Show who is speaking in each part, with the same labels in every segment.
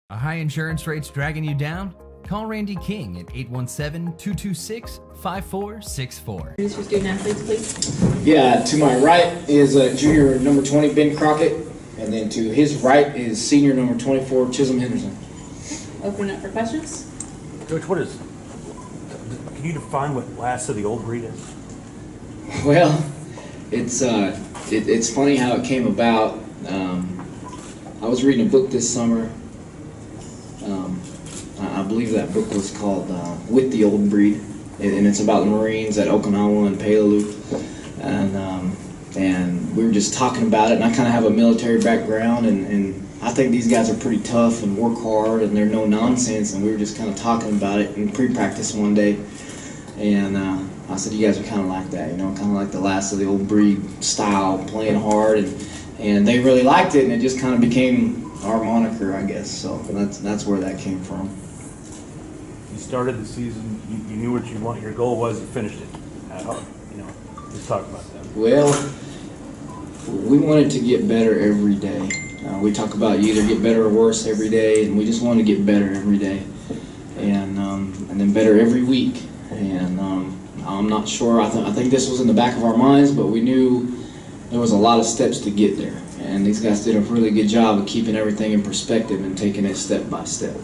Speaker 1: Are high insurance rates dragging you down? Call Randy King at 817-226-5464.
Speaker 2: Introduce your student athletes, please.
Speaker 3: Yeah, to my right is junior number 20, Ben Crockett, and then to his right is senior number 24, Chisholm Henderson.
Speaker 2: Open up for questions.
Speaker 4: Coach, can you define what last of the old breed is?
Speaker 3: Well, it's funny how it came about. I was reading a book this summer. I believe that book was called With the Old Breed, and it's about the Marines at Okinawa and Peleliu. And we were just talking about it, and I kind of have a military background, and I think these guys are pretty tough and work hard, and they're no nonsense, and we were just kind of talking about it in pre-practice one day, and I said, you guys are kind of like that, kind of like the last of the old breed style, playing hard, and they really liked it, and it just kind of became our moniker, I guess, so that's where that came from.
Speaker 4: You started the season, you knew what your goal was, you finished it. Let's talk about that.
Speaker 3: Well, we wanted to get better every day. We talk about you either get better or worse every day, and we just wanted to get better every day, and then better every week. And I'm not sure. I think this was in the back of our minds, but we knew there was a lot of steps to get there. And these guys did a really good job of keeping everything in perspective and taking it step by step.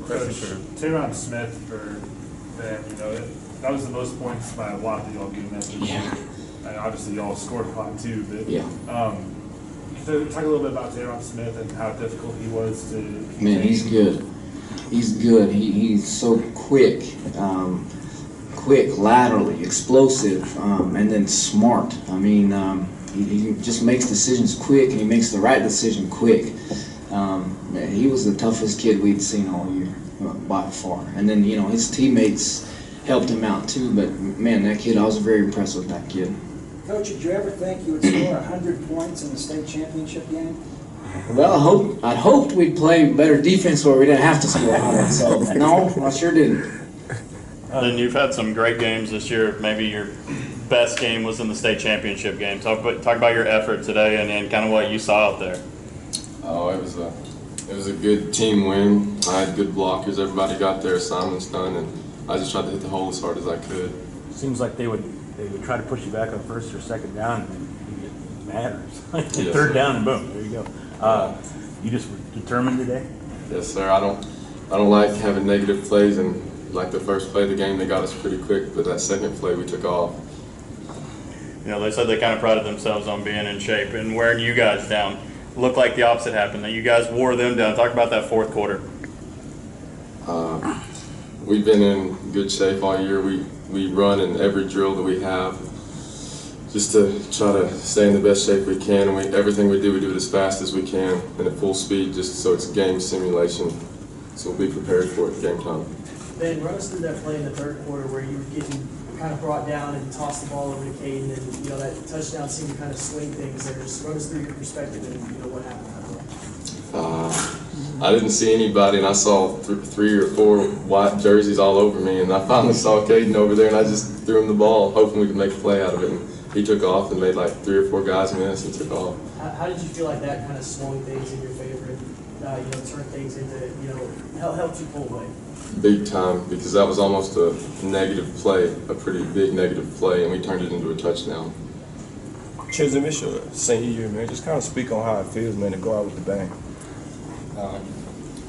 Speaker 5: Coach, Tyron Smith for them, that was the most points by a lot that y'all gave that this year. And obviously y'all scored a lot too, but so talk a little bit about Tyron Smith and how difficult he was to contain.
Speaker 3: Man, he's good. He's good. He's so quick, laterally, explosive, and then smart. I mean, he just makes decisions quick, and he makes the right decision quick. Man, he was the toughest kid we'd seen all year, by far. And then, his teammates helped him out too, but man, that kid, I was very impressed with that kid.
Speaker 6: Coach, did you ever think you would score 100 points in the state championship game?
Speaker 3: Well, I'd hoped we'd play better defense where we didn't have to score 100, so no, I sure didn't.
Speaker 7: Then you've had some great games this year. Maybe your best game was in the state championship game. Talk about your effort today and kind of what you saw out there.
Speaker 8: Oh, it was a good team win. I had good blockers. Everybody got their assignments done, and I just tried to hit the hole as hard as I could.
Speaker 4: Seems like they would try to push you back on first or second down, and you get mad or
Speaker 8: Yes,
Speaker 4: third
Speaker 8: sir.
Speaker 4: down, and boom, there you go. You just were determined today?
Speaker 8: Yes, sir. I don't like having negative plays, and like the first play of the game, they got us pretty quick, but that second play we took off.
Speaker 7: They said they kind of prided themselves on being in shape and wearing you guys down. Looked like the opposite happened. You guys wore them down. Talk about that fourth quarter.
Speaker 8: We've been in good shape all year. We run in every drill that we have just to try to stay in the best shape we can. And everything we do it as fast as we can and at full speed, just so it's game simulation. So we'll be prepared for it game time.
Speaker 9: Ben, run us through that play in the third quarter where you were getting kind of brought down and tossed the ball over to Caden, and that touchdown seemed to kind of swing things there. Just run us through your perspective and what happened.
Speaker 8: I didn't see anybody, and I saw 3 or 4 white jerseys all over me, and I finally saw Caden over there, and I just threw him the ball, hoping we could make a play out of it. And he took off and made like 3 or 4 guys miss and took off.
Speaker 9: How did you feel like that kind of swung things in your favor and turned things into helped you pull away?
Speaker 8: Big time, because that was almost a negative play, a pretty big negative play, and we turned it into a touchdown.
Speaker 10: Chisholm, it's your senior year, man. Just kind of speak on how it feels, man, to go out with the bang.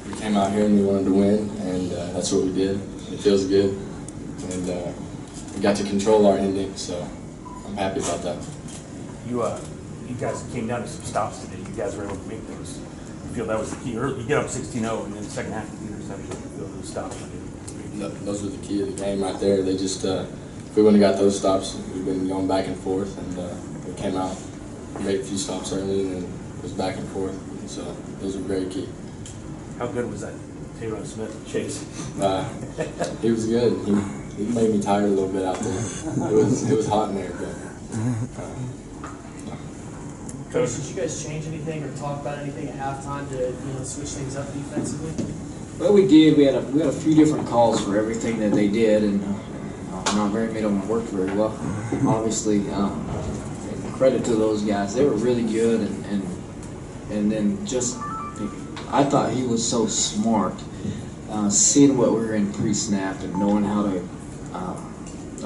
Speaker 11: We came out here and we wanted to win, and that's what we did. It feels good, and we got to control our ending, so I'm happy about that.
Speaker 4: You guys came down to some stops today. You guys were able to make those. You feel that was the key. You get up 16-0, and then the second half of the interception, you feel those stops.
Speaker 11: Those were the key of the game right there. They just, if we wouldn't have got those stops, we've been going back and forth, and we came out, made a few stops early, and then it was back and forth. So those were very key.
Speaker 4: How good was that Tyron Smith chase?
Speaker 11: He was good. He made me tired a little bit out there. It was hot in there, but.
Speaker 9: Coach, did you guys change anything or talk about anything at halftime to switch things up defensively?
Speaker 3: Well, we did. We had a few different calls for everything that they did, and not very many of them worked very well. Obviously, credit to those guys. They were really good, and then just I thought he was so smart, seeing what we were in pre-snap and knowing how to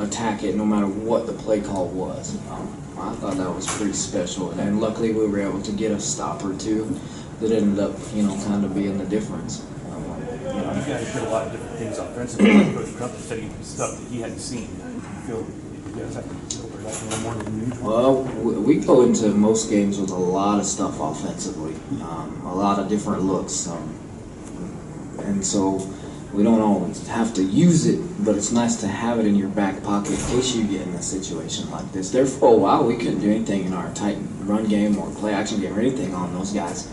Speaker 3: attack it no matter what the play call was. I thought that was pretty special, and luckily we were able to get a stop or two that ended up, kind of being the difference.
Speaker 4: You guys did a lot of different things offensively. Coach Trump said stuff that he hadn't seen. You feel you guys have to go like a little more than usual?
Speaker 3: Well, we go into most games with a lot of stuff offensively, a lot of different looks, and so we don't always have to use it, but it's nice to have it in your back pocket in case you get in a situation like this. There for a while, we couldn't do anything in our tight run game or play action game or anything on those guys.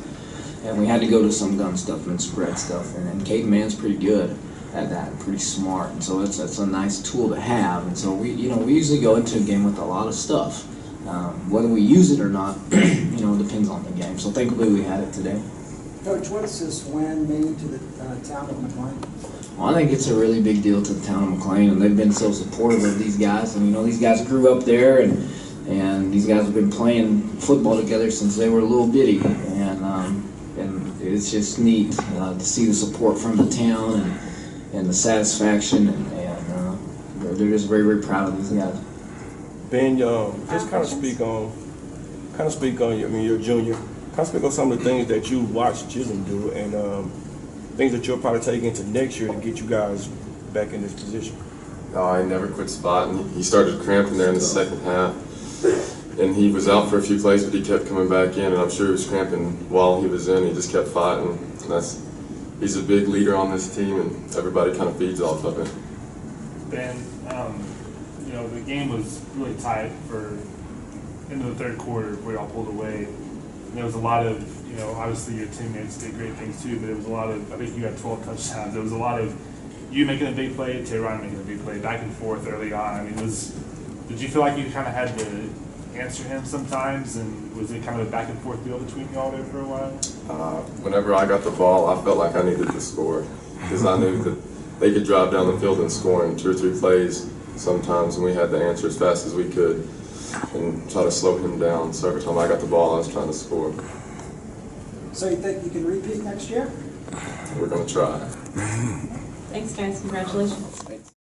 Speaker 3: And we had to go to some gun stuff and spread stuff. And Caden Mann's pretty good at that, pretty smart. And so it's a nice tool to have. And so we usually go into a game with a lot of stuff. Whether we use it or not, depends on the game. So thankfully we had it today.
Speaker 6: Coach, what does this win mean to the town of McLean?
Speaker 3: Well, I think it's a really big deal to the town of McLean, and they've been so supportive of these guys. And these guys grew up there, and these guys have been playing football together since they were a little bitty. And it's just neat to see the support from the town and the satisfaction, and they're just very, very proud of these guys.
Speaker 10: Ben, just kind of speak on. You're a junior. Kind of speak on some of the things that you watched Chisholm do, and things that you'll probably take into next year to get you guys back in this position.
Speaker 8: He never quit spotting. He started cramping there in the second half. And he was out for a few plays, but he kept coming back in, and I'm sure he was cramping while he was in. He just kept fighting. He's a big leader on this team, and everybody kind of feeds off of him.
Speaker 5: Ben, the game was really tight for into the third quarter where y'all pulled away. And there was a lot of, obviously your teammates did great things too, but it was a lot of, I think you had 12 touchdowns. There was a lot of you making a big play, Tay Ryan making a big play, back and forth early on. Did you feel like you kind of had to answer him sometimes, and was it kind of a back and forth deal between y'all there for a while?
Speaker 8: Whenever I got the ball, I felt like I needed to score because I knew that they could drive down the field and score in 2 or 3 plays sometimes, and we had to answer as fast as we could and try to slow him down. So every time I got the ball, I was trying to score.
Speaker 6: So you think you can repeat next year?
Speaker 8: We're going to try.
Speaker 2: Thanks, guys. Congratulations.